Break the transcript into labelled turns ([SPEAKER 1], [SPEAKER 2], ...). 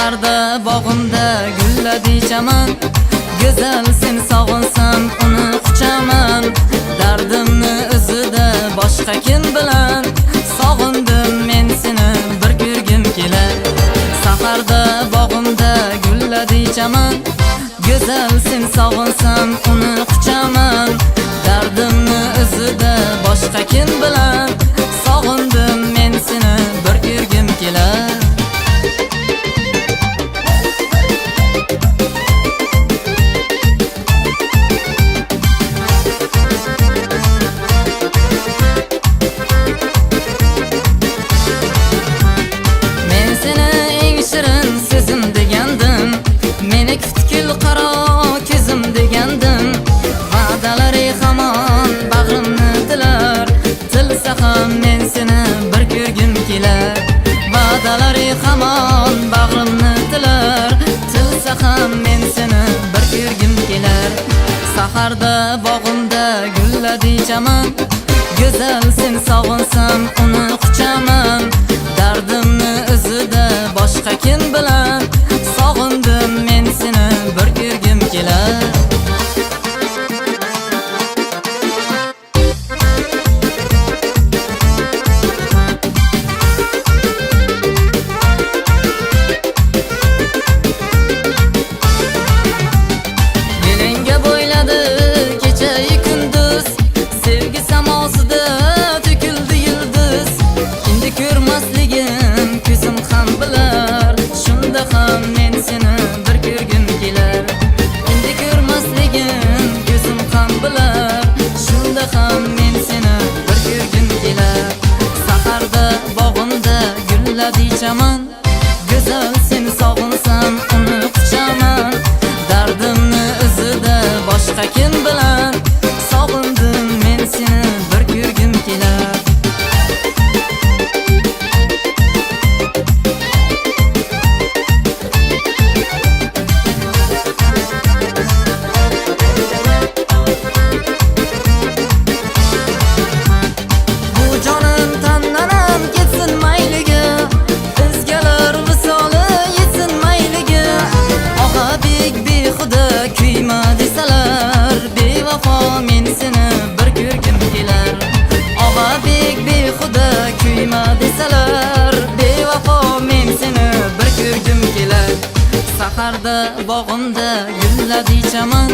[SPEAKER 1] Saharda bog'imda gulladi chaman, go'zal sen sog'insam uni quchaman. Dardimni o'zida boshqa kim bilan, sog'indim men seni bir ko'rgim kelar. Saharda bog'imda gulladi chaman, go'zal sen sog'insam uni quchaman. Dardimni o'zida boshqa kim bilan, sog'indim men seni bir ko'rgim kelar. Men seni bir ko'rgim kelar. Va'dalari hamon bag'rimni tilar, tilsa ham men seni bir ko'rgim kelar. Saharda bog'imda gulladi chaman, go'zal sen sog'insam uni quchaman. Dardimni o'zida boshqa kim bilan, sog'indim men seni bir ko'rgim kelar. Chaman, go'zal sen sog'insam uni quchaman. Dardimni o'zida boshqa kim bilan, sog'indim men seni bir ko'rgim kelar. Bu jonim tanlanam ketsin mayliga, kuyma desalar, bevafo men seni bir ko'rgim kelar. Og'a bek behuda kuyma desalar, bevafo men seni bir ko'rgim kelar. Saharda bog'imda gulladi chaman,